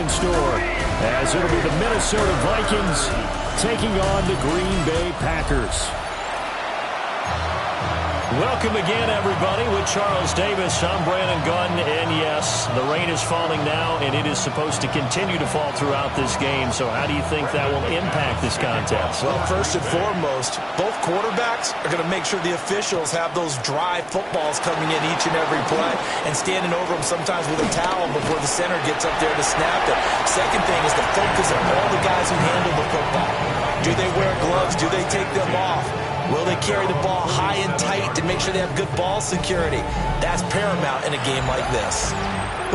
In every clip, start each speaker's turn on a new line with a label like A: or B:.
A: in store, as it'll be the Minnesota Vikings taking on the Green Bay Packers. Welcome again, everybody, with Charles Davis. I'm Brandon Gunn, and yes, the rain is falling now, and it is supposed to continue to fall throughout this game. So how do you think that will impact this contest?
B: Well, first and foremost, both quarterbacks are going to make sure the officials have those dry footballs coming in each and every play and standing over them sometimes with a towel before the center gets up there to snap it. Second thing is the focus of all the guys who handle the football. Do they wear gloves? Do they take them off? Will they carry the ball high and tight to make sure they have good ball security? That's paramount in a game like this.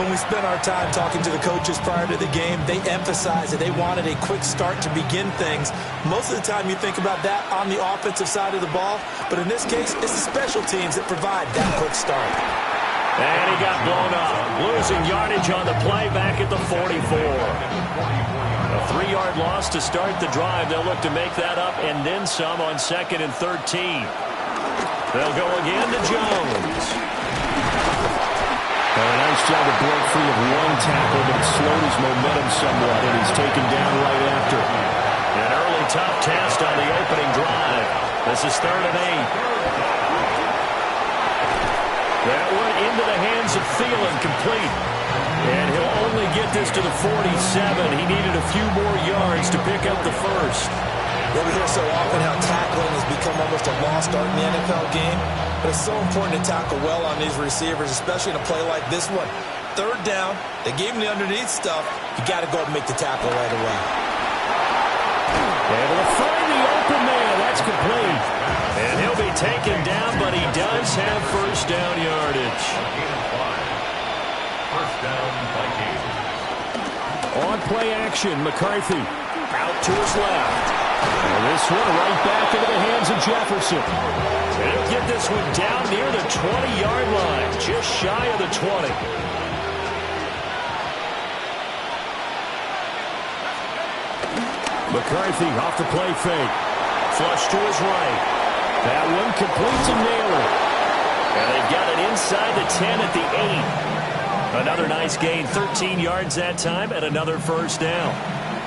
B: When we spent our time talking to the coaches prior to the game, they emphasized that they wanted a quick start to begin things. Most of the time you think about that on the offensive side of the ball, but in this case, it's the special teams that provide that quick start.
A: And he got blown up, losing yardage on the play back at the 44. A 3-yard loss to start the drive. They'll look to make that up and then some on 2nd and 13. They'll go again to Jones. And a nice job to break free of one tackle, but it slowed his momentum somewhat, and he's taken down right after. An early top test on the opening drive. This is 3rd and 8. That went into the hands of Thielen, complete. And he'll only get this to the 47. He needed a few more yards to pick up the first.
B: We hear so often how tackling has become almost a lost art in the NFL game. But it's so important to tackle well on these receivers, especially in a play like this one. 3rd down, they gave him the underneath stuff. You got to go and make the tackle right away.
A: Able to find the open man. That's complete. And he'll be taken down, but he does have first down yardage.
C: First down, Vikings.
A: On play action, McCarthy out to his left. And this one right back into the hands of Jefferson. They'll get this one down near the 20-yard line, just shy of the 20. McCarthy off the play fake. Flush to his right. That one complete to Naylor. And they've got it inside the 10 at the 8. Another nice gain, 13 yards that time, and another first down.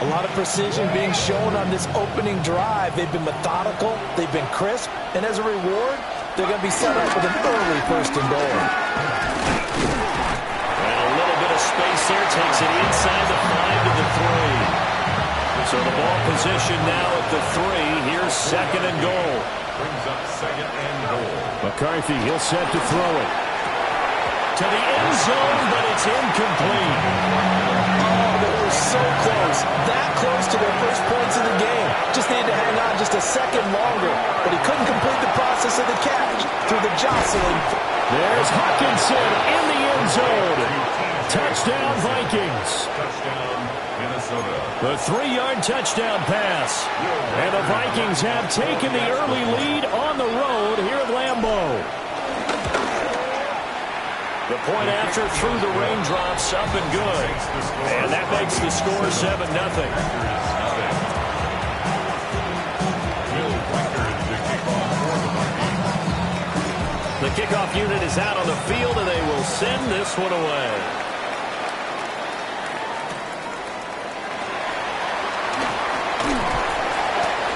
B: A lot of precision being shown on this opening drive. They've been methodical, they've been crisp, and as a reward, they're going to be set up with an early first and goal.
A: And a little bit of space there, takes it inside the 5 to the 3. So the ball position now at the 3. Here's 2nd and goal.
C: Brings up 2nd and goal.
A: McCarthy, he'll set to throw it. To the end zone, but it's incomplete.
B: Oh, they were so close. That close to their first points of the game. Just needed to hang on just a second longer. But he couldn't complete the process of the catch through the jostling.
A: There's Hawkinson in the end zone. Touchdown, Vikings.
C: Touchdown, Minnesota.
A: The 3-yard touchdown pass. And the Vikings have taken the early lead on the road here at Lambeau. The point after through the raindrops, up and good. And that makes the score 7-0. The kickoff unit is out on the field, and they will send this one away.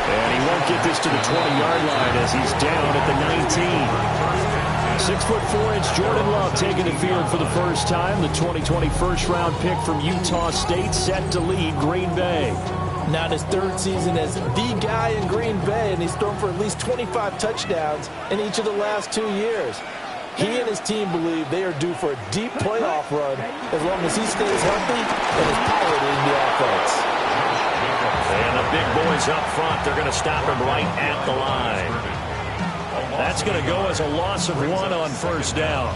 A: And he won't get this to the 20-yard line as he's down at the 19. 6'4" Jordan Love taking the field for the first time. The 2020 first-round pick from Utah State set to lead Green Bay.
B: Now in his 3rd season as the guy in Green Bay, and he's thrown for at least 25 touchdowns in each of the last 2 years. He and his team believe they are due for a deep playoff run as long as he stays healthy and is piloting the offense.
A: And the big boys up front, they're going to stop him right at the line. That's going to go as a loss of 1 on first down.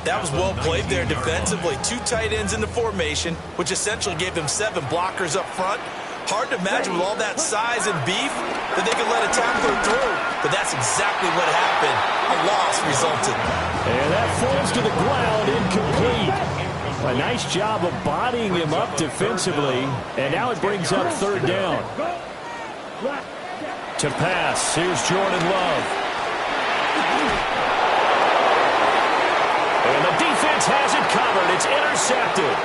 B: That was well played there defensively. 2 tight ends in the formation, which essentially gave them 7 blockers up front. Hard to imagine with all that size and beef that they could let a tackler through. But that's exactly what happened. A loss resulted.
A: And that falls to the ground, incomplete. A nice job of bodying him up defensively. And now it brings up 3rd down. To pass, here's Jordan Love. And the defense has it covered. It's intercepted.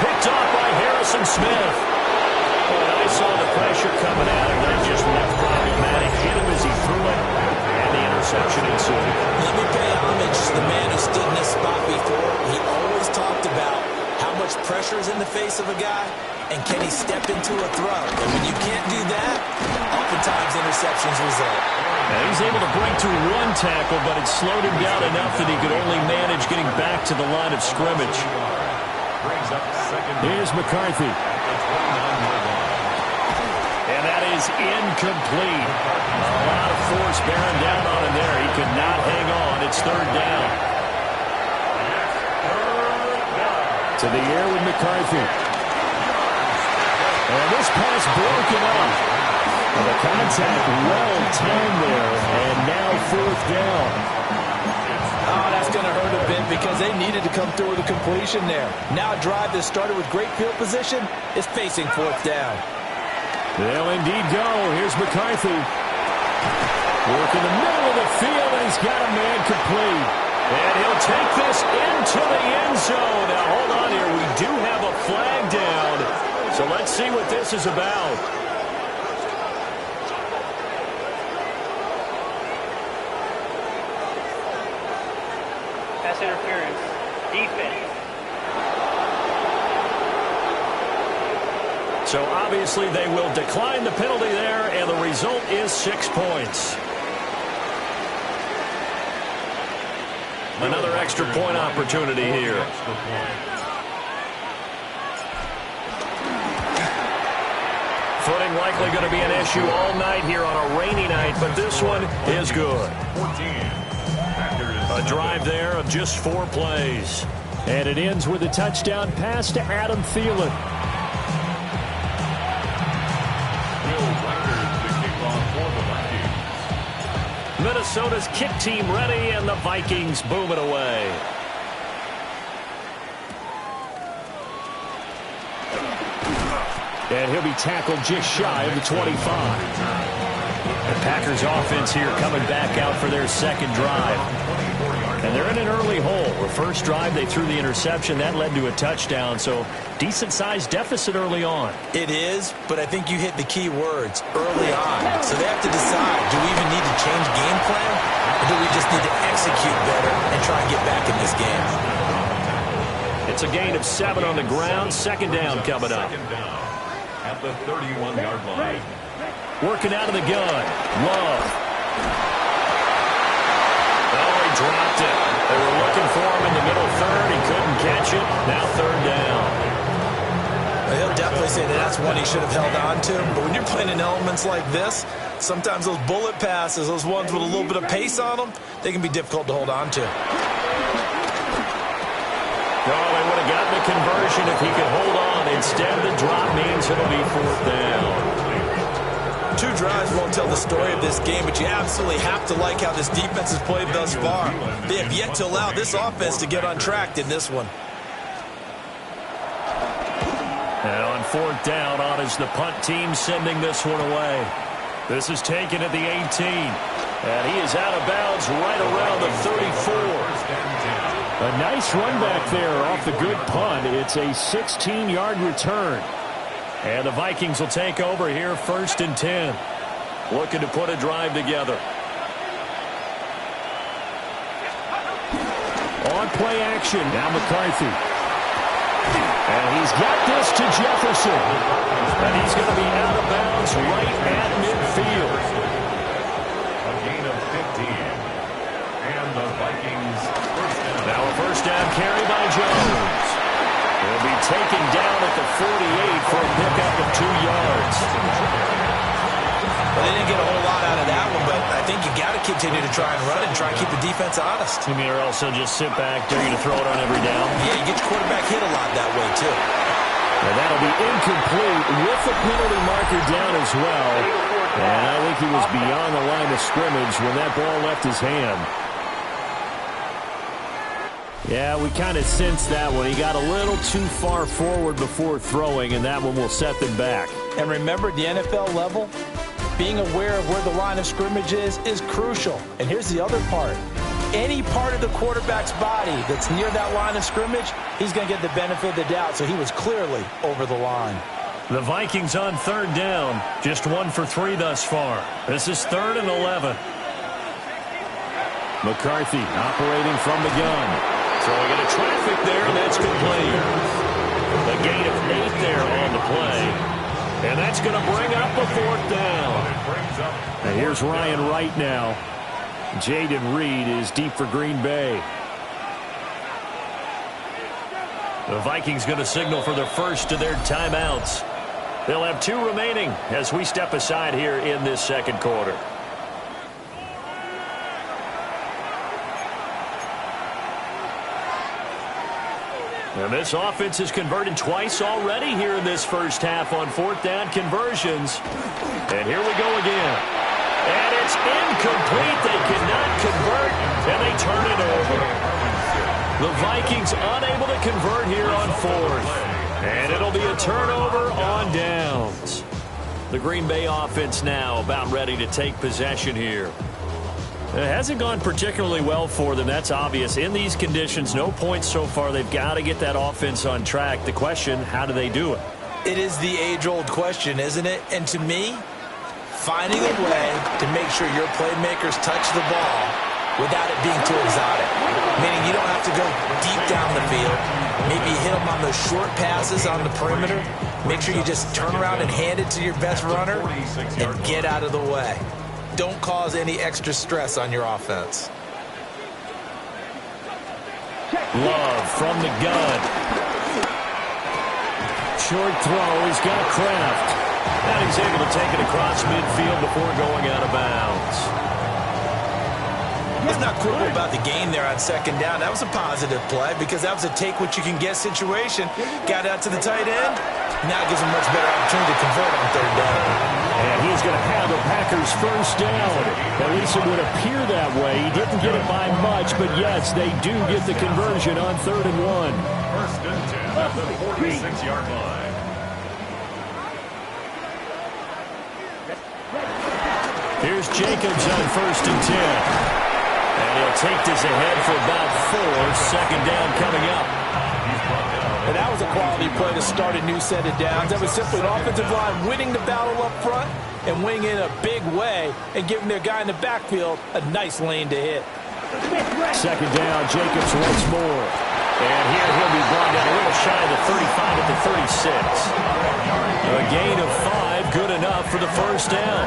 A: Picked off by Harry Smith. Boy, I saw the pressure coming at him. That just looked problematic. Hit him as he threw it, and the interception ensued.
B: Let me pay homage to the man who stood in this spot before. He always talked about how much pressure is in the face of a guy, and can he step into a throw. And when you can't do that, oftentimes interceptions result.
A: Now he's able to break through one tackle, but it slowed him down enough that he could only manage getting back to the line of scrimmage. Here's McCarthy. And that is incomplete. A lot of force bearing down on him there. He could not hang on. It's third down. To the air with McCarthy. And this pass broken up. And the contact well timed there. And now fourth down.
B: Oh, that's going to hurt a bit because they needed to come through with a completion there. Now a drive that started with great field position is facing fourth down.
A: They'll indeed go. Here's McCarthy. Work in the middle of the field, and he's got a man complete. And he'll take this into the end zone. Now, hold on here. We do have a flag down. So let's see what this is about.
D: Pass interference. Defense.
A: So obviously they will decline the penalty there, and the result is 6 points. Another extra point opportunity here. Footing likely going to be an issue all night here on a rainy night, but this one is good. A drive there of just 4 plays. And it ends with a touchdown pass to Adam Thielen. Minnesota's kick team ready, and the Vikings boom it away. And he'll be tackled just shy of the 25. The Packers offense here coming back out for their second drive. And they're in an early hole. The first drive, they threw the interception. That led to a touchdown, so decent-sized deficit early on.
B: It is, but I think you hit the key words, early on. So they have to decide, do we even need to change game plan, or do we just need to execute better and try and get back in this game?
A: It's a gain of 7 on the ground. Second down coming up.
C: At the 31-yard line.
A: Working out of the gun. Love. Oh, he dropped it. They were looking for him in the middle third. He couldn't catch it. Now third down.
B: He'll definitely say that that's one he should have held on to. But when you're playing in elements like this, sometimes those bullet passes, those ones with a little bit of pace on them, they can be difficult to hold on to.
A: Oh, they would have gotten the conversion if he could hold on. Instead, the drop means it'll be fourth down.
B: 2 drives won't tell the story of this game, but you absolutely have to like how this defense has played thus far. They have yet to allow this offense to get on track in this one.
A: And on fourth down, on is the punt team sending this one away. This is taken at the 18. And he is out of bounds right around the 34. A nice run back there off the good punt. It's a 16-yard return. And the Vikings will take over here first and 10. Looking to put a drive together. On play action. Now McCarthy. And he's got this to Jefferson. And he's going to be out of bounds right at midfield.
C: A gain of 15. And the Vikings first down.
A: Now a first down carry by Jones. He'll be taken down at the 48 for a pickup of 2 yards.
B: Well, they didn't get a whole lot out of that one, but I think you got to continue to try and run it and try and keep the defense honest.
A: You mean, or else he'll just sit back, dare you to throw it on every down?
B: Yeah, you get your quarterback hit a lot that way, too.
A: And that'll be incomplete with the penalty marker down as well. And I think he was beyond the line of scrimmage when that ball left his hand. Yeah, we kind of sensed that one. He got a little too far forward before throwing, and that one will set them back.
B: And remember, at the NFL level, being aware of where the line of scrimmage is crucial. And here's the other part. any part of the quarterback's body that's near that line of scrimmage, he's going to get the benefit of the doubt. So he was clearly over the line.
A: The Vikings on third down. Just 1 for 3 thus far. This is 3rd and 11. McCarthy operating from the gun. Throwing into traffic there, and that's complete. A gain of 8 there on the play. And that's going to bring up a 4th down. And here's Ryan Wright now. Jaden Reed is deep for Green Bay. The Vikings going to signal for the first of their timeouts. They'll have 2 remaining as we step aside here in this second quarter. And this offense has converted twice already here in this first half on 4th down conversions. And here we go again. And it's incomplete. They cannot convert, and they turn it over. The Vikings unable to convert here on 4th. And it'll be a turnover on downs. The Green Bay offense now about ready to take possession here. It hasn't gone particularly well for them. That's obvious. In these conditions, no points so far. They've got to get that offense on track. The question, how do they do it?
B: It is the age-old question, isn't it? And to me, finding a way to make sure your playmakers touch the ball without it being too exotic. Meaning you don't have to go deep down the field. Maybe hit them on those short passes on the perimeter. Make sure you just turn around and hand it to your best runner and get out of the way. Don't cause any extra stress on your offense.
A: Love from the gun. Short throw. He's got Kraft. And he's able to take it across midfield before going out of bounds.
B: It's not cool about the game there on 2nd down. That was a positive play because that was a take-what-you-can-get situation. Got out to the tight end. Now it gives him much better opportunity to convert on 3rd down.
A: And he's going to have the Packers first down. At least it would appear that way. He didn't get it by much, but yes, they do get the conversion on 3rd and 1.
C: 1st and 10 at the 46-yard line.
A: Here's Jacobs on 1st and 10. And he'll take this ahead for about 4. 2nd down coming up.
B: And that was a quality play to start a new set of downs. That was simply an offensive line winning the battle up front and winning in a big way and giving their guy in the backfield a nice lane to hit.
A: 2nd down, Jacobs once more. And here he'll be brought down a little shy of the 35 at the 36. A gain of 5, good enough for the first down.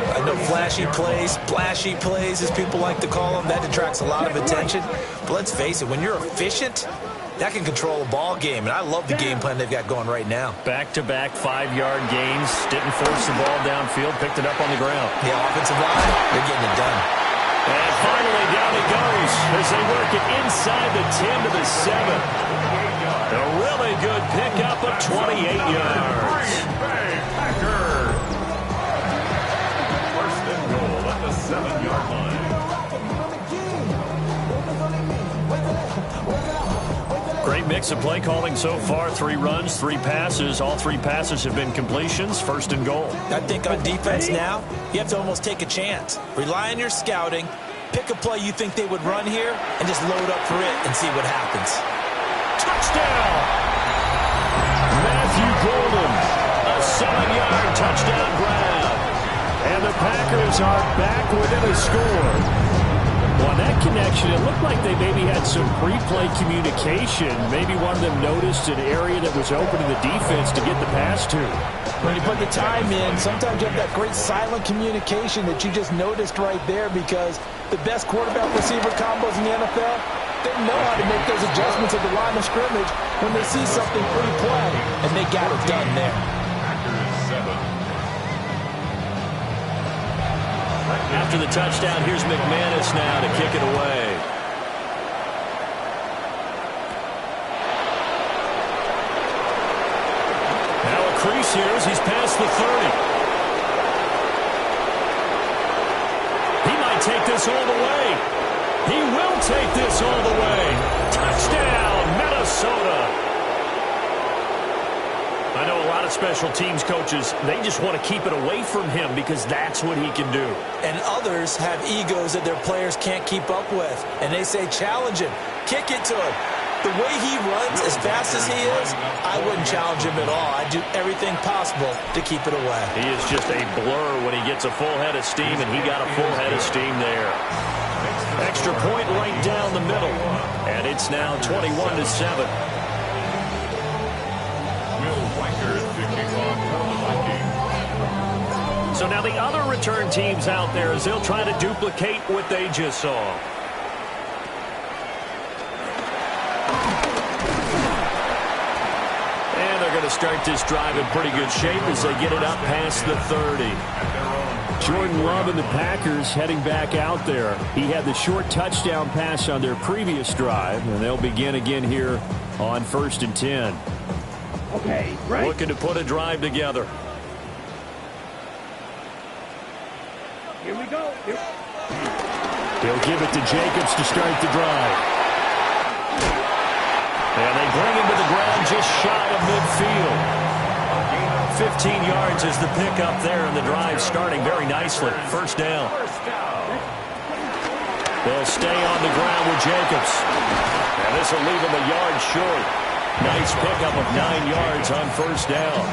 B: I know flashy plays, splashy plays, as people like to call them, that detracts a lot of attention. But let's face it, when you're efficient, that can control a ball game. And I love the game plan they've got going right now.
A: Back-to-back 5-yard gains. Didn't force the ball downfield. Picked it up on the ground.
B: Yeah, offensive line, they're getting it done.
A: And finally down it goes as they work it inside the 10 to the 7. A really good pickup of 28 yards.
C: Packers. 1st and goal at the 7-yard line.
A: Great mix of play calling so far. 3 runs, 3 passes. All 3 passes have been completions. 1st and goal.
B: I think on defense now, you have to almost take a chance. Rely on your scouting. Pick a play you think they would run here and just load up for it and see what happens.
A: Touchdown! Matthew Golden. A 7-yard touchdown grab. And the Packers are back within a score. Well, that connection, it looked like they maybe had some pre-play communication. Maybe one of them noticed an area that was open to the defense to get the pass to.
B: When you put the time in, sometimes you have that great silent communication that you just noticed right there because the best quarterback-receiver combos in the NFL, they know how to make those adjustments at the line of scrimmage when they see something pre-play, and they got it done there.
C: Packers 7.
A: After the touchdown, here's McManus now to kick it away. Now a crease here as he's past the 30. He might take this all the way. He will take this all the way. Touchdown, Minnesota. I know a lot of special teams coaches, they just want to keep it away from him because that's what he can do.
B: And others have egos that their players can't keep up with. And they say, challenge him, kick it to him. The way he runs as fast as he is, I wouldn't challenge him at all. I'd do everything possible to keep it away.
A: He is just a blur when he gets a full head of steam, and he got a full head of steam there. Extra point right down the middle. And it's now 21-7. So now the other return teams out there as they'll try to duplicate what they just saw. And they're going to start this drive in pretty good shape as they get it up past the 30. Jordan Love and the Packers heading back out there. He had the short touchdown pass on their previous drive, and they'll begin again here on 1st and 10.
E: Okay, right.
A: Looking to put a drive together.
E: Here we go.
A: He'll give it to Jacobs to start the drive. And they bring him to the ground just shy of midfield. 15 yards is the pickup there, and the drive starting very nicely. First down. They'll stay on the ground with Jacobs. And this will leave him a yard short. Nice pickup of 9 yards on first down.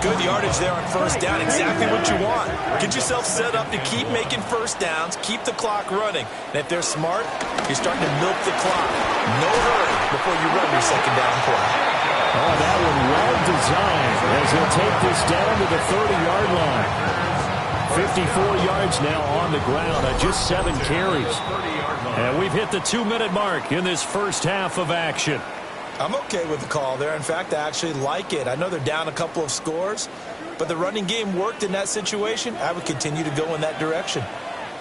B: Good yardage there on first down. Exactly what you want. Get yourself set up to keep making first downs, keep the clock running. And if they're smart, you're starting to milk the clock. No hurry before you run your second down play.
A: Oh, that one well designed as he'll take this down to the 30-yard line. 54 yards now on the ground on just 7 carries. And we've hit the 2-minute mark in this first half of action.
B: I'm okay with the call there. In fact, I actually like it. I know they're down a couple of scores, but the running game worked in that situation. I would continue to go in that direction.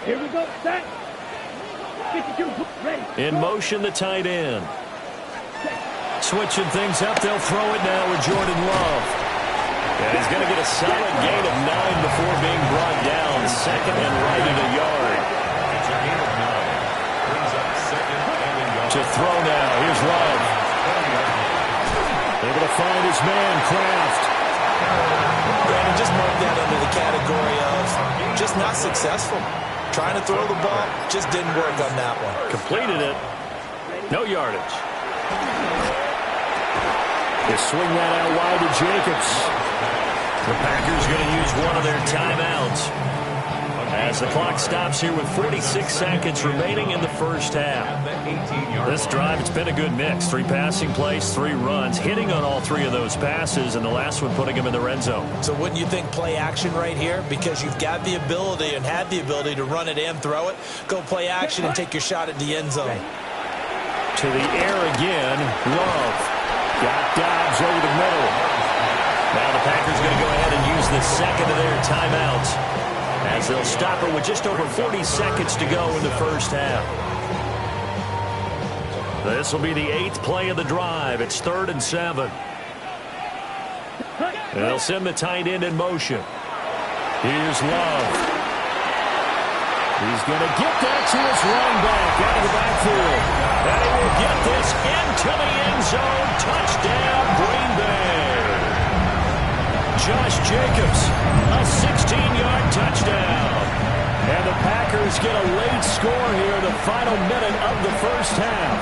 E: Here we go. Set. 52. Ready.
A: In motion, the tight end. Switching things up, they'll throw it now with Jordan Love. And he's going to get a solid gain of 9 before being brought down. Second and right at a yard. To throw now. Here's Love. Able to find his man, Kraft.
B: Brandon, just mark that under the category of just not successful. Trying to throw the ball, just didn't work on that one.
A: Completed it. No yardage. They swing that out wide to Jacobs. The Packers going to use one of their timeouts as the clock stops here with 46 seconds remaining in the first half. This drive, it's been a good mix. 3 passing plays, 3 runs, hitting on all 3 of those passes, and the last one putting him in the red zone.
B: So wouldn't you think play action right here? Because you've got the ability and had the ability to run it and throw it. Go play action and take your shot at the end zone.
A: To the air again, Love. Got Dobbs over the middle. Now the Packers going to go ahead and use the second of their timeouts as they'll stop it with just over 40 seconds to go in the first half. This will be the 8th play of the drive. It's 3rd and 7. And they'll send the tight end in motion. Here's Love. He's going to get that to his running back out of the backfield. And he will get this into the end zone. Touchdown, Green Bay. Josh Jacobs, a 16-yard touchdown. And the Packers get a late score here in the final minute of the first half.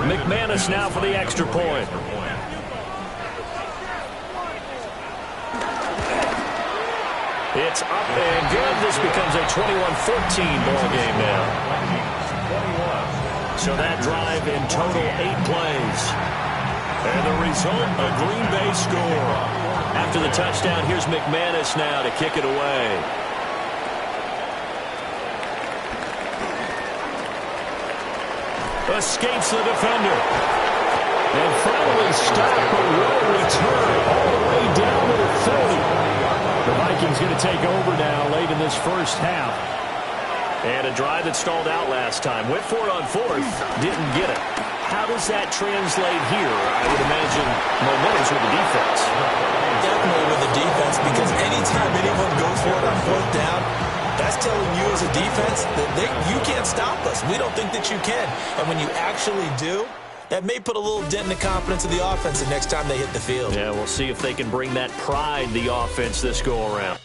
A: McManus now for the extra point. It's up and good. This becomes a 21-14 ball game now. So that drive in total 8 plays. And the result, a Green Bay score. After the touchdown, here's McManus now to kick it away. Escapes the defender. And finally stopped, but will return all the way down to the 30. The Vikings going to take over now late in this first half. And a drive that stalled out last time. Went for it on 4th, didn't get it. How does that translate here? I would imagine momentum's with the defense.
B: Definitely with the defense, because anytime anyone goes for it on 4th down, that's That's telling you as a defense that you can't stop us. We don't think that you can. And when you actually do, that may put a little dent in the confidence of the offense the next time they hit the field.
A: Yeah, we'll see if they can bring that pride, the offense, this go-around.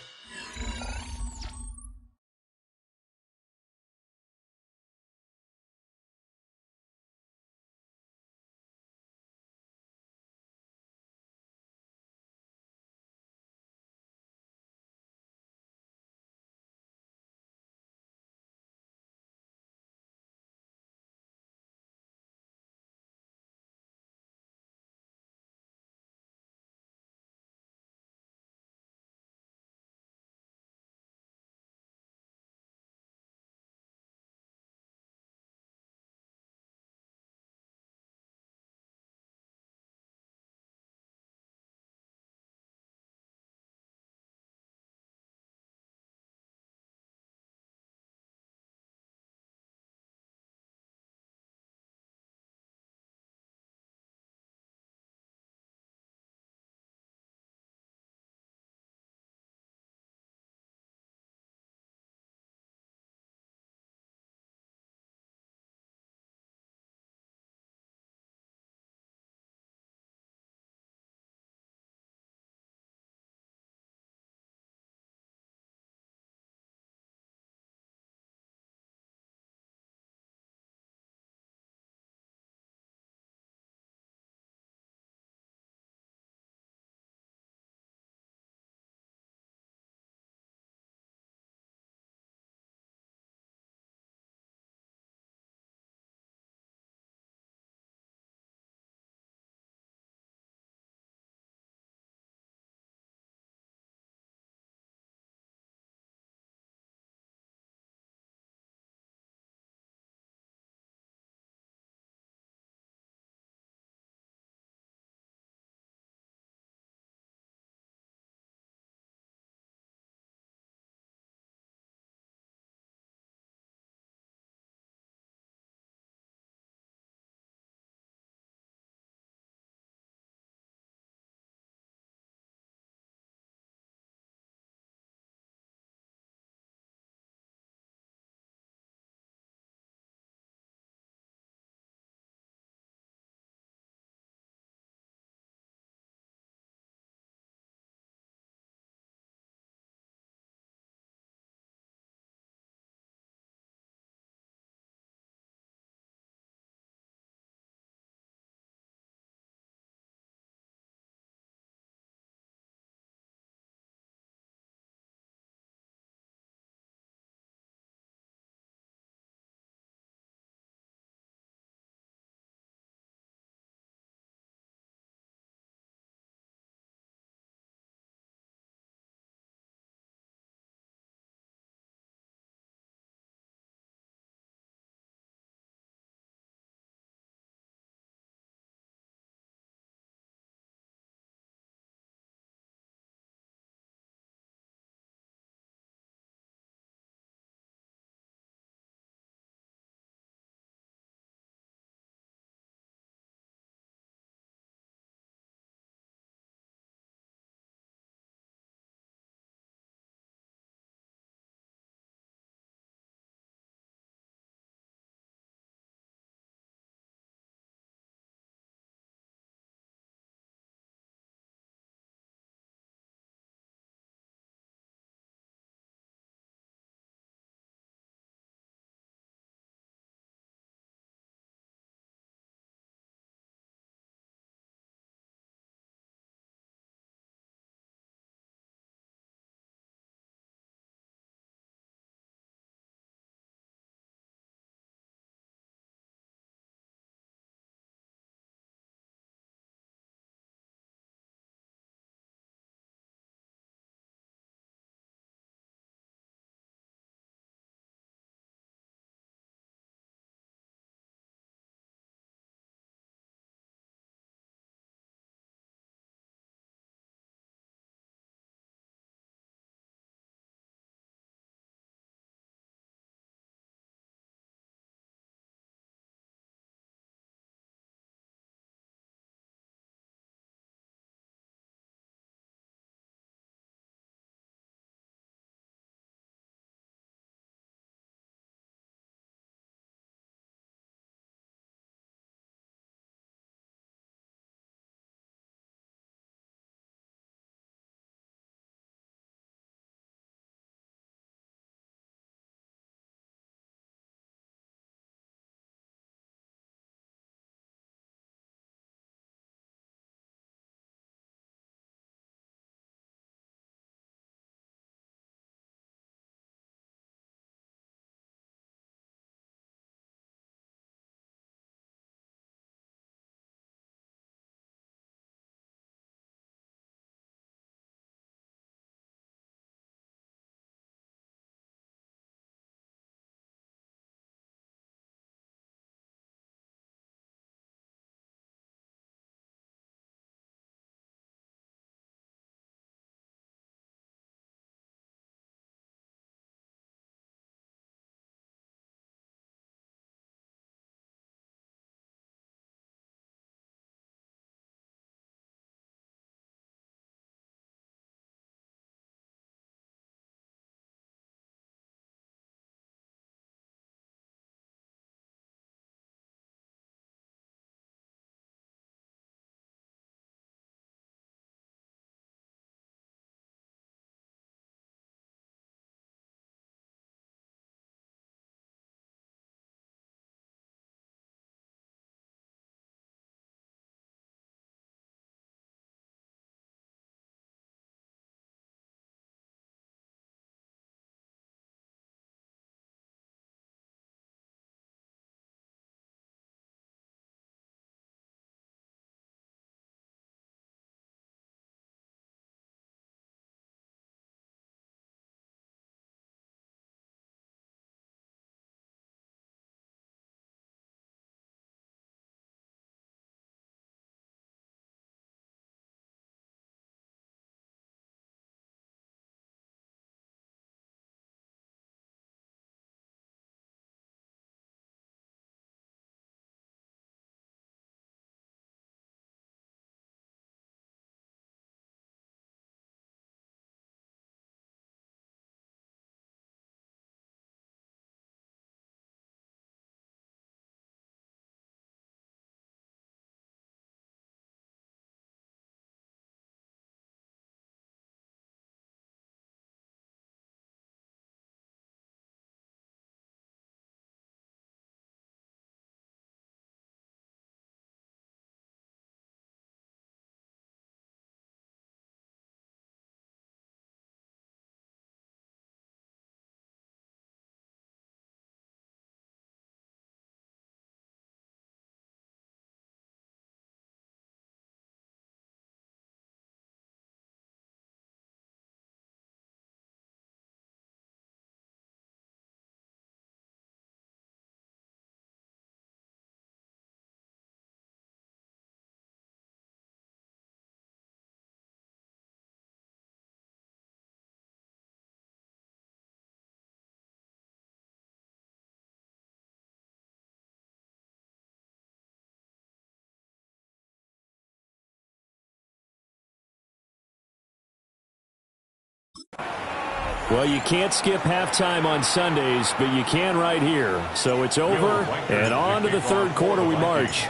A: Well, you can't skip halftime on Sundays, but you can right here. So it's over, and on to the third quarter we march.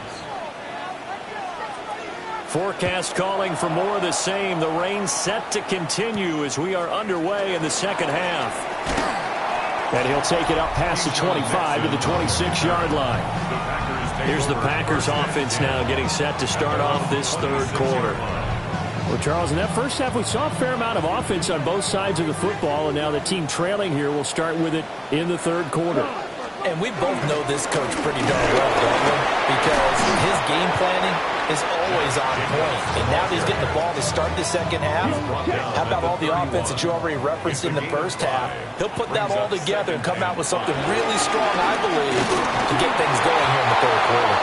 A: Forecast calling for more of the same. The rain set to continue as we are underway in the second half. And he'll take it up past the 25 to the 26-yard line. Here's the Packers offense now getting set to start off this third quarter. Well, Charles, in that first half, we saw a fair amount of offense on both sides of the football, and now the team trailing here will start with it in the third quarter.
B: And we both know this coach pretty darn well, don't we? Because his game planning is always on point. And now that he's getting the ball to start the second half, how about all the offense that you already referenced in the first half? He'll put that all together and come out with something really strong, I believe, to get things going here in the third quarter.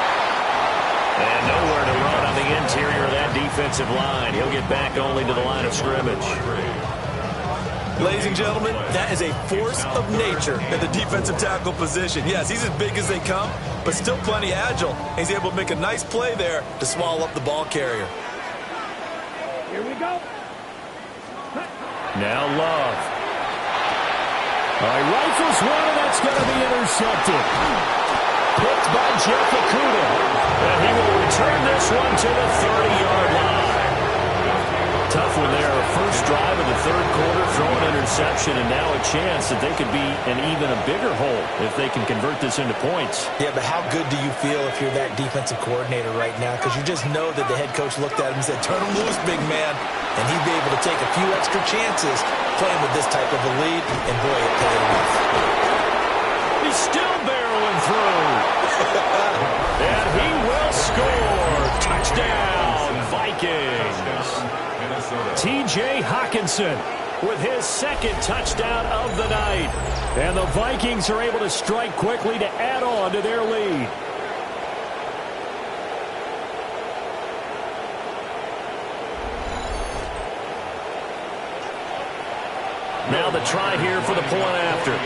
A: And nowhere to run on the interior of that defensive line. He'll get back only to the line of scrimmage.
B: Ladies and gentlemen, that is a force of nature in the defensive tackle position. Yes, he's as big as they come, but still plenty agile. He's able to make a nice play there to swallow up the ball carrier.
E: Here we go.
A: Now Love. All right, rifles one, and that's going to be intercepted. Picked by Jeff Okudah. And he will return this one to the 30-yard line. Tough one there. First drive of the third quarter, throw an interception, and now a chance that they could be in even a bigger hole if they can convert this into points.
B: Yeah, but how good do you feel if you're that defensive coordinator right now? Because you just know that the head coach looked at him and said, turn him loose, big man. And he'd be able to take a few extra chances playing with this type of a lead, and boy, it paid off.
A: He's still barreling through. And he will score. Touchdown, Vikings. T.J. Hockenson with his second touchdown of the night. And the Vikings are able to strike quickly to add on to their lead. Now the try here for the point after.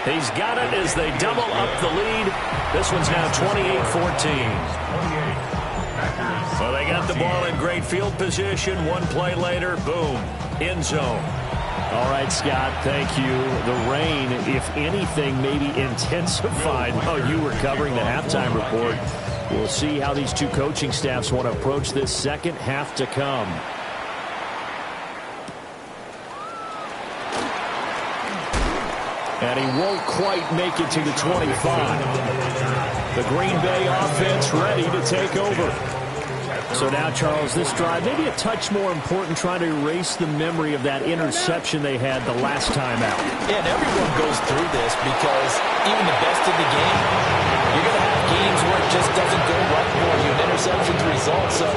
A: He's got it as they double up the lead. This one's now 28-14. Well, they got the ball in great field position. One play later, boom, end zone. All right, Scott, thank you. The rain, if anything, maybe intensified while you were covering the halftime report. We'll see how these two coaching staffs want to approach this second half to come. And he won't quite make it to the 25. The Green Bay offense ready to take over. So now, Charles, this drive, maybe a touch more important, trying to erase the memory of that interception they had the last time out.
B: Yeah, and everyone goes through this because even the best in the game, you're going to have games where it just doesn't go right for you. An interception's the result. So,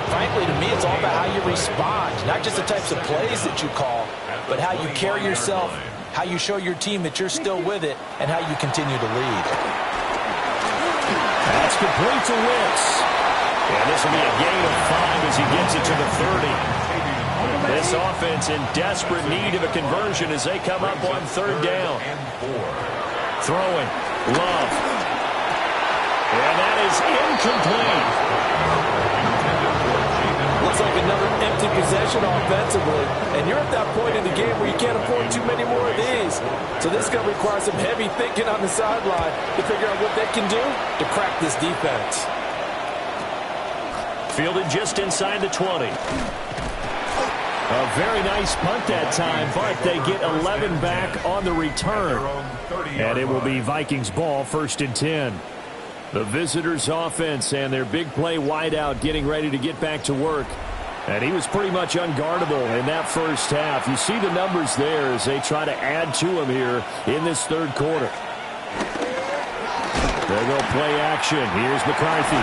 B: frankly, to me, it's all about how you respond. Not just the types of plays that you call, but how you carry yourself, how you show your team that you're still with it, and how you continue to lead.
A: That's complete to Wicks. And this will be a gain of 5 as he gets it to the 30. This offense in desperate need of a conversion as they come up on third down. Throwing. Love. And that is incomplete.
B: Looks like another empty possession offensively. And you're at that point in the game where you can't afford too many more of these. So this is going to require some heavy thinking on the sideline to figure out what they can do to crack this defense.
A: Fielded just inside the 20. A very nice punt that time, but they get 11 back on the return. And it will be Vikings ball, 1st and 10. The visitors' offense and their big play wideout getting ready to get back to work. And he was pretty much unguardable in that first half. You see the numbers there as they try to add to him here in this third quarter. There go play action. Here's McCarthy.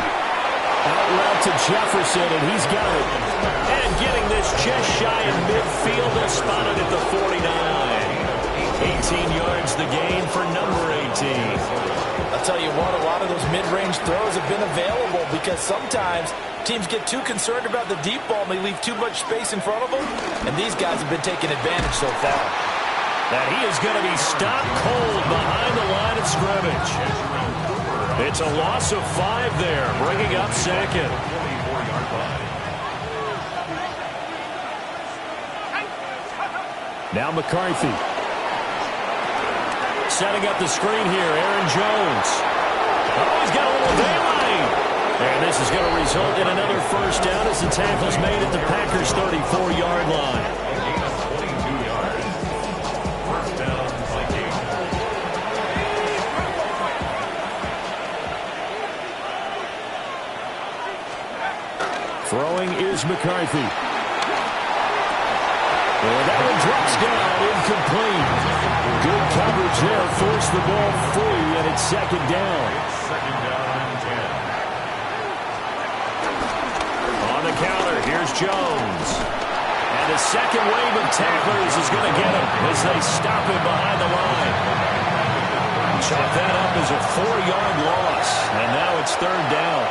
A: Out route to Jefferson, and he's got it. And getting this just shy of midfield, they're spotted at the 49. 18 yards the gain for number 18.
B: I'll tell you what, a lot of those mid-range throws have been available because sometimes teams get too concerned about the deep ball and they leave too much space in front of them, and these guys have been taking advantage so far.
A: That he is going to be stopped cold behind the line of scrimmage. It's a loss of 5 there, bringing up second. Now McCarthy. Setting up the screen here, Aaron Jones. Oh, he's got a little daylight. And this is going to result in another first down as the tackle's made at the Packers' 34-yard line.
C: Gain of 22 yards. First down, Vikings.
A: Throwing is McCarthy. And that one drops down, incomplete. Good coverage there, forced the ball free, and it's second down.
C: Second down and 10.
A: On the counter, here's Jones. And the second wave of tacklers is going to get him as they stop him behind the line. Chop that up as a 4-yard loss, and now it's third down.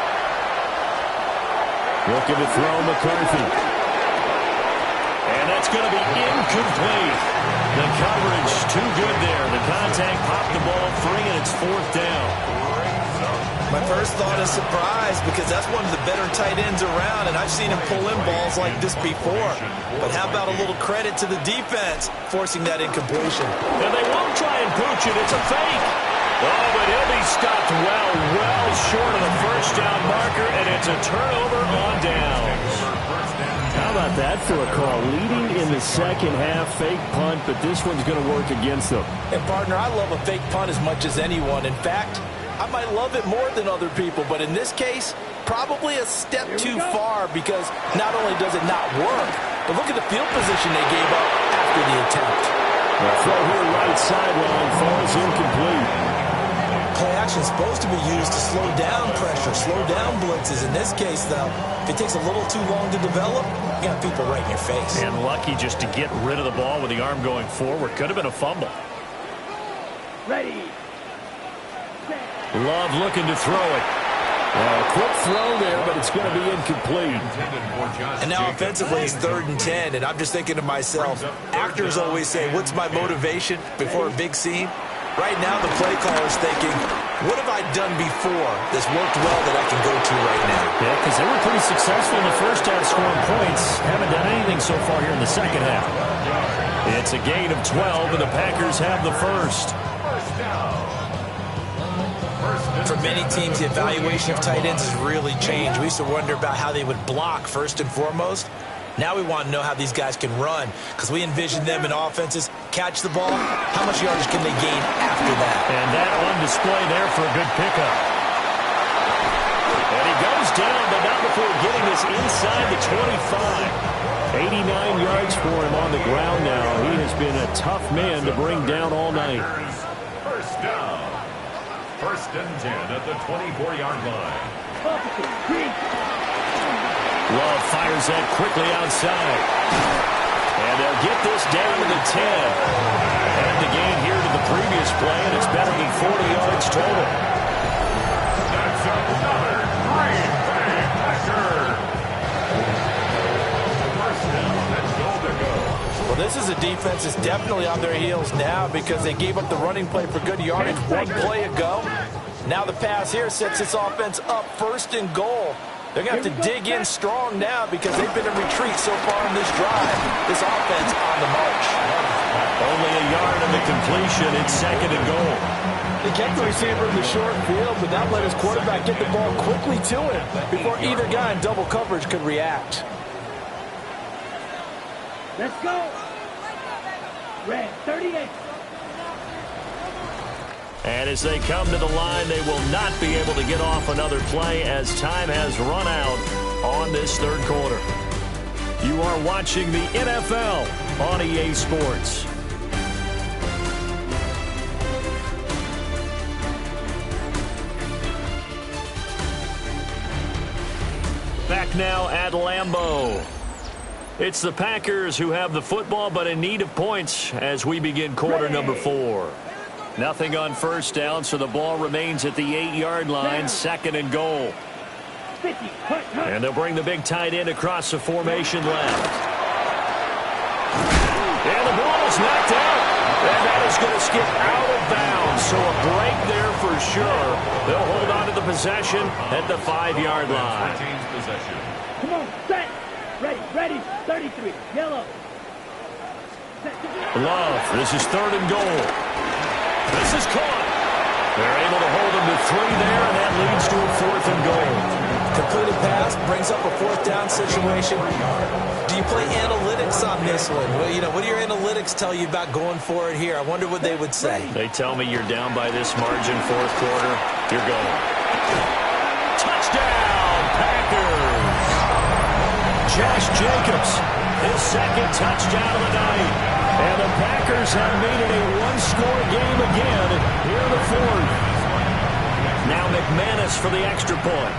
A: Looking to throw McCarthy. And that's going to be incomplete. The coverage too good there. The contact popped the ball free, and it's fourth down.
B: My first thought is surprise because that's one of the better tight ends around, and I've seen him pull in balls like this before. But how about a little credit to the defense forcing that incompletion?
A: And they won't try and pooch it. It's a fake. Oh, but he'll be stopped well short of the first down marker, and it's a turnover on downs. How about that for a call? Leading in the second half, fake punt, but this one's going to work against them.
B: And, partner, I love a fake punt as much as anyone. In fact, I might love it more than other people, but in this case, probably a step too far because not only does it not work, but look at the field position they gave up after the attempt.
A: The throw here right sideline falls incomplete.
B: Play action is supposed to be used to slow down pressure, slow down blitzes. In this case, though, if it takes a little too long to develop, you got people right in your face.
A: And lucky just to get rid of the ball with the arm going forward. Could have been a fumble.
E: Ready.
A: Love looking to throw it. Quick throw there, but it's going to be incomplete.
B: And now offensively it's 3rd and 10, and I'm just thinking to myself, actors always say, what's my motivation before a big scene? Right now the play caller's thinking, what have I done before that's worked well that I can go to right now?
A: Yeah, because they were pretty successful in the first half scoring points. Haven't done anything so far here in the second half. It's a gain of 12, and the Packers have the first.
B: For many teams, the evaluation of tight ends has really changed. We used to wonder about how they would block first and foremost. Now we want to know how these guys can run because we envision them in offenses catch the ball. How much yardage can they gain after that?
A: And that on display there for a good pickup. And he goes down, but not before getting this inside the 25. 89 yards for him on the ground now. He has been a tough man to bring down all night.
C: First down. First and 10 at the 24-yard line.
A: Love fires that quickly outside. And they'll get this down to the 10. And the gain here to the previous play, and it's better than 40 yards total.
C: That's another Green Bay Packer. First down and goal to go.
B: Well, this is a defense that's definitely on their heels now because they gave up the running play for good yardage one play ago. Now the pass here sets this offense up 1st and goal. They're going to have to dig in strong now because they've been in retreat so far in this drive. This offense on the march.
A: Only a yard of the completion. It's 2nd and goal.
B: They kept the receiver in the short field, but now let his quarterback get the ball quickly to him before either guy in double coverage could react.
E: Let's go. Red 38.
A: And as they come to the line, they will not be able to get off another play as time has run out on this third quarter. You are watching the NFL on EA Sports. Back now at Lambeau. It's the Packers who have the football but in need of points as we begin quarter number 4. Nothing on first down, so the ball remains at the 8-yard line, 2nd and goal.
E: 50.
A: And they'll bring the big tight end across the formation left. And the ball is knocked out. And that is going to skip out of bounds. So a break there for sure. They'll hold on to the possession at the 5-yard line.
E: Come on, set. Ready, ready. 33. Yellow.
A: Love, this is 3rd and goal. This is caught. They're able to hold him to 3 there, and that leads to a 4th and goal.
B: Completed pass brings up a 4th down situation. Do you play analytics on this one? Well, what do your analytics tell you about going for it here? I wonder what they would say.
A: They tell me you're down by this margin, 4th quarter. You're going. Touchdown, Packers! Josh Jacobs, his 2nd touchdown of the night. And the Packers have made it a one-score game again here in the 4th. Now McManus for the extra point.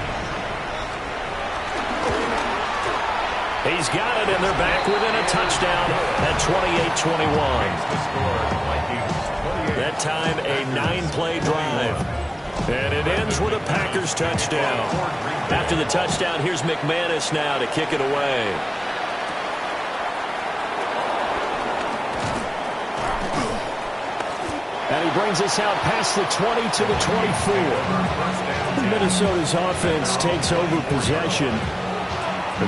A: He's got it, and they're back within a touchdown at 28-21. That time, a 9-play drive. And it ends with a Packers touchdown. After the touchdown, here's McManus now to kick it away. And he brings us out past the 20 to the 24. Minnesota's offense takes over possession.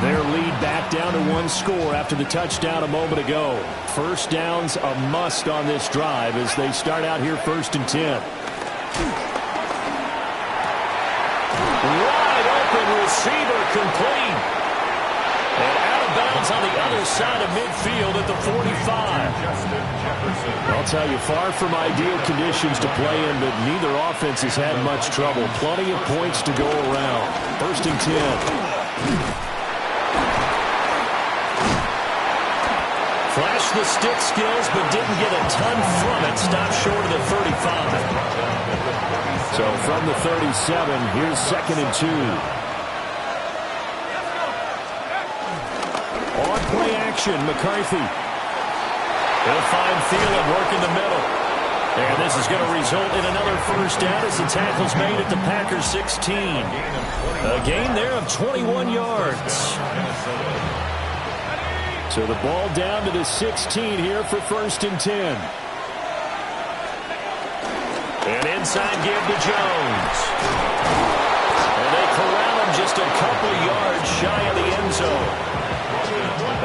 A: Their lead back down to 1 score after the touchdown a moment ago. First down's a must on this drive as they start out here 1st and 10. Wide open receiver complete. And out of bounds on the other side of midfield at the 45. I'll tell you, far from ideal conditions to play in, but neither offense has had much trouble. Plenty of points to go around. 1st and 10. Flashed the stick skills, but didn't get a ton from it. Stopped short of the 35. So from the 37, here's 2nd and 2. On play action, McCarthy. He'll find Thielen working the middle. And this is going to result in another 1st down as the tackle's made at the Packers 16. A gain there of 21 yards. So the ball down to the 16 here for 1st and 10. And inside give to Jones. And they corral him just a couple yards shy of the end zone.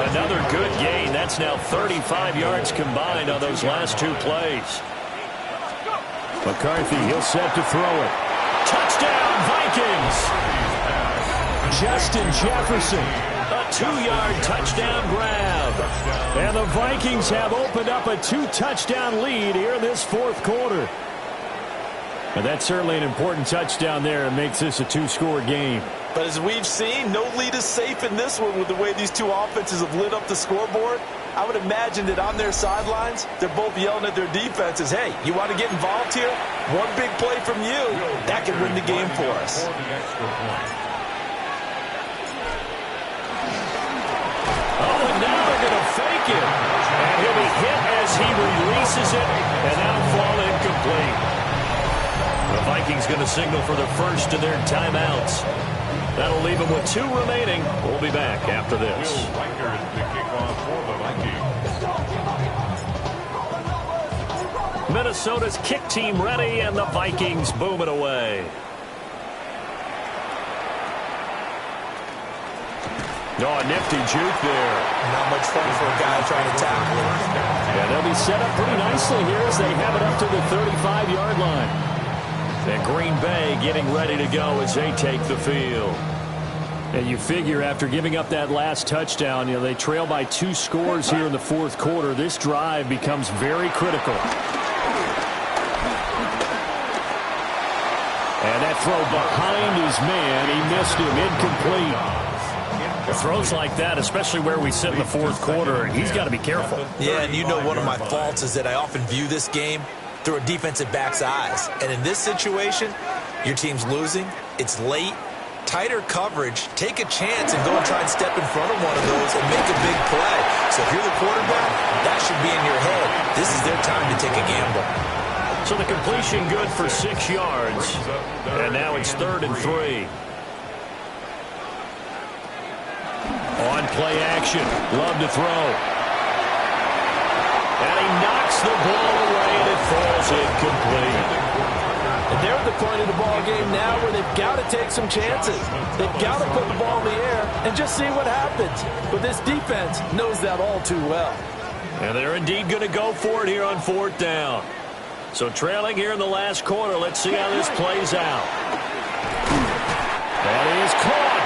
A: Another good gain. That's now 35 yards combined on those last 2 plays. McCarthy, he'll set to throw it. Touchdown, Vikings! Justin Jefferson. A 2-yard touchdown grab. And the Vikings have opened up a 2-touchdown lead here in this 4th quarter. And that's certainly an important touchdown there and makes this a 2-score game.
B: But as we've seen, no lead is safe in this one with the way these 2 offenses have lit up the scoreboard. I would imagine that on their sidelines, they're both yelling at their defenses, hey, you want to get involved here? One big play from you, that can win the game for us.
A: Now they're going to fake it. And he'll be hit as he releases it. And now fall incomplete. The Vikings going to signal for the first of their timeouts. That'll leave them with 2 remaining. We'll be back after this. Minnesota's kick team ready, and the Vikings booming away. Oh, a nifty juke there.
B: Not much fun for a guy trying to tackle him.
A: Yeah, they'll be set up pretty nicely here as they have it up to the 35-yard line. And Green Bay getting ready to go as they take the field. And you figure after giving up that last touchdown, they trail by 2 scores here in the 4th quarter. This drive becomes very critical. And that throw behind his man, he missed him, incomplete. Throws like that, especially where we sit in the 4th quarter, he's got to be careful.
B: Yeah, and one of my faults is that I often view this game through a defensive back's eyes. And in this situation, your team's losing, it's late, tighter coverage, take a chance and go and try and step in front of one of those and make a big play. So if you're the quarterback, that should be in your head. This is their time to take a gamble.
A: So the completion good for 6 yards. And now it's 3rd and 3. On play action. Love to throw. And he knocks the ball away and it falls incomplete.
F: And they're at the point of the ball game now where they've got to take some chances. They've got to put the ball in the air and just see what happens. But this defense knows that all too well.
A: And they're indeed going to go for it here on 4th down. So trailing here in the last quarter. Let's see how this plays out. That is caught.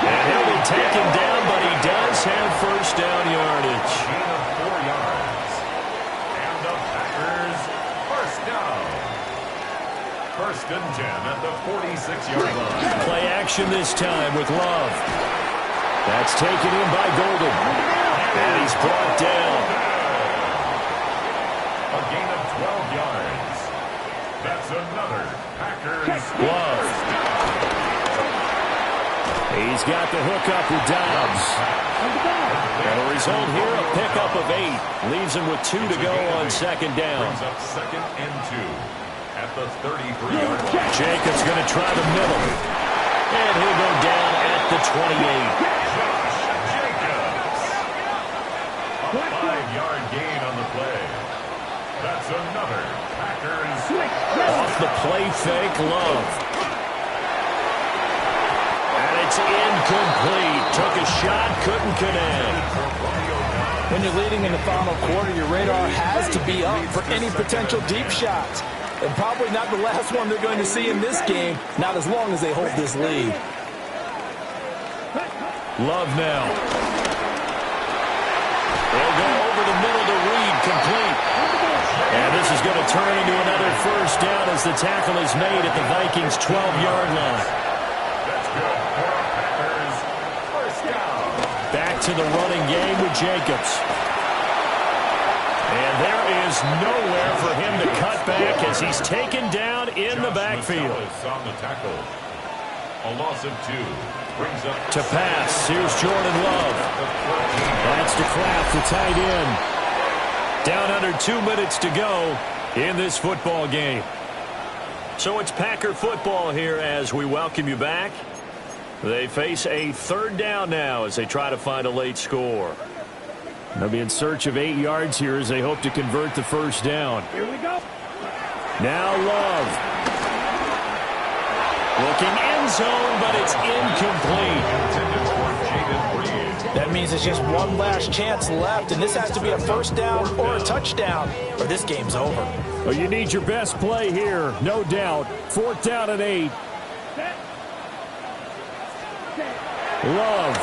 A: And he'll be taken down, but he does have first down yardage.
C: Gain of 4 yards. And the Packers first down. 1st and 10 at the 46-yard line.
A: Play action this time with Love. That's taken in by Golden. And he's brought down.
C: A gain of 12 yards. That's another Packers
A: Love.
C: first down.
A: He's got the hook up with Dobbs. And the result here, a pickup of 8. Leaves him with 2 to go on 2nd down.
C: Brings up 2nd and 2 at the 33-yard line.
A: Jacobs going to try the middle. And he'll go down at the 28.
C: Josh Jacobs. A 5-yard gain on the play. That's another Packers.
A: Off the play fake, Love. And it's incomplete. Took a shot, couldn't connect.
F: When you're leading in the final quarter, your radar has to be up for any potential deep shots. And probably not the last one they're going to see in this game, not as long as they hold this lead.
A: Love now. They'll go over the middle to Reed, complete. And this is going to turn into another first down as the tackle is made at the Vikings' 12-yard line.
C: That's good for the Packers. First down.
A: Back to the running game with Jacobs. And there is nowhere for him to cut back as he's taken down in the backfield.
C: On the tackle. A loss of 2. Brings up
A: To pass, here's Jordan Love. That's to Kraft, the tight end. Down under 2 minutes to go in this football game. So it's Packer football here as we welcome you back. They face a 3rd down now as they try to find a late score. They'll be in search of 8 yards here as they hope to convert the first down.
E: Here we go.
A: Now Love. Looking end zone, but it's incomplete.
F: That means it's just one last chance left, and this has to be a first down or a touchdown, or this game's over.
A: Well, you need your best play here, no doubt. 4th down and 8. Love.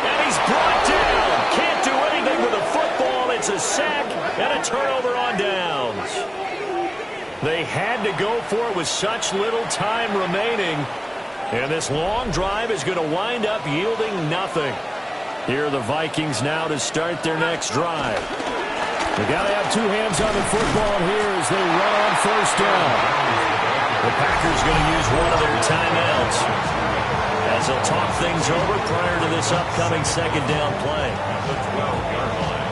A: And he's brought down. Can't do anything with a football. It's a sack and a turnover on downs. They had to go for it with such little time remaining. And this long drive is going to wind up yielding nothing. Here are the Vikings now to start their next drive. They got to have 2 hands on the football here as they run on first down. The Packers going to use one of their timeouts as they'll talk things over prior to this upcoming 2nd down play.
C: the 12-yard line.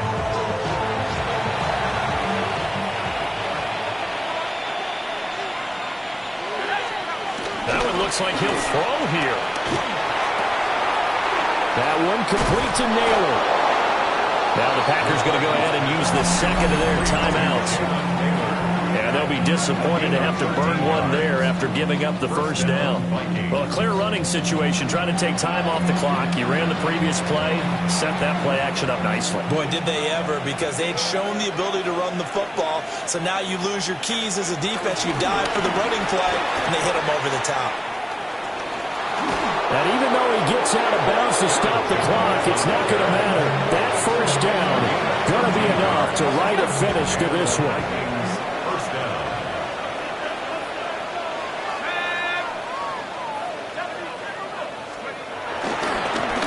A: That one looks like he'll throw here. That one complete to Naylor. Now the Packers going to go ahead and use the 2nd of their timeouts. And they'll be disappointed to have to burn one there after giving up the first down. Well, a clear running situation, trying to take time off the clock. He ran the previous play, set that play action up nicely.
B: Boy, did they ever, because they'd shown the ability to run the football. So now you lose your keys as a defense. You dive for the running play, and they hit him over the top.
A: And even though he gets out of bounds to stop the clock, it's not going to matter. That first down going to be enough to write a finish to this one.
C: First down.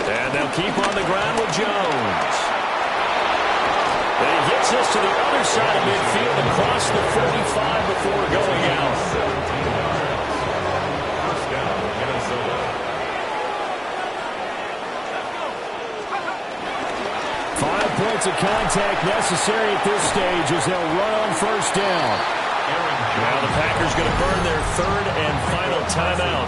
A: And they'll keep on the ground with Jones. And he gets us to the other side of midfield across the 45 before going out.
C: First down, Minnesota.
A: 5 points of contact necessary at this stage as they'll run on first down. Now the Packers going to burn their 3rd and final timeout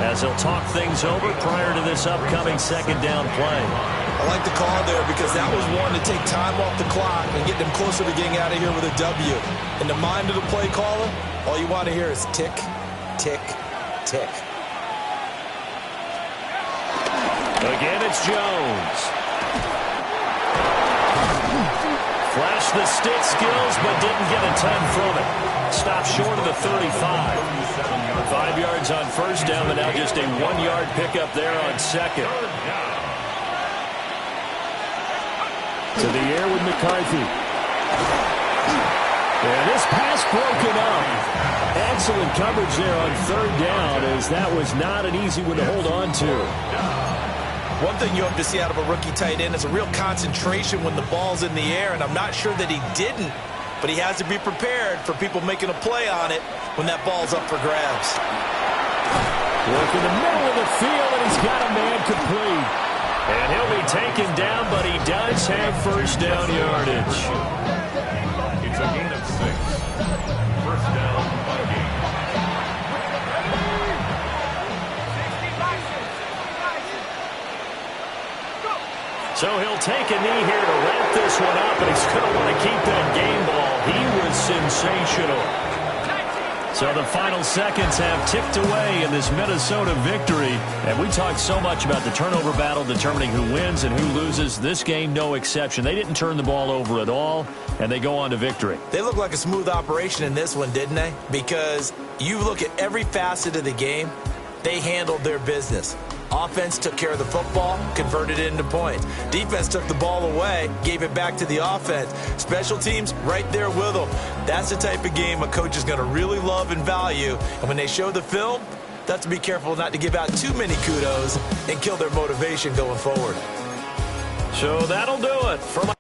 A: as they'll talk things over prior to this upcoming 2nd down play.
B: I like the call there because that was one to take time off the clock and get them closer to getting out of here with a W. In the mind of the play caller, all you want to hear is tick, tick, tick.
A: Again, it's Jones. Flashed the stick skills, but didn't get a ton from it. Stopped short of the 35. 5 yards on first down, but now just a 1-yard pickup there on second.
G: To the air with McCarthy. And this pass broken up. Excellent coverage there on third down, as that was not an easy one to hold on to.
B: One thing you hope to see out of a rookie tight end is a real concentration when the ball's in the air, and I'm not sure that he didn't, but he has to be prepared for people making a play on it when that ball's up for grabs.
G: Work in the middle of the field, and he's got a man complete.
A: And he'll be taken down, but he does have first down yardage.
C: It's a gain of 6. First down, Vikings.
A: So he'll take a knee here to wrap this one up, and he's going to want to keep that game ball. He was sensational. So the final seconds have ticked away in this Minnesota victory. And we talked so much about the turnover battle determining who wins and who loses. This game, no exception. They didn't turn the ball over at all, and they go on to victory.
B: They look like a smooth operation in this one, didn't they? Because you look at every facet of the game, they handled their business. Offense took care of the football, converted it into points. Defense took the ball away, gave it back to the offense. Special teams right there with them. That's the type of game a coach is going to really love and value. And when they show the film, they have to be careful not to give out too many kudos and kill their motivation going forward.
A: So that'll do it for my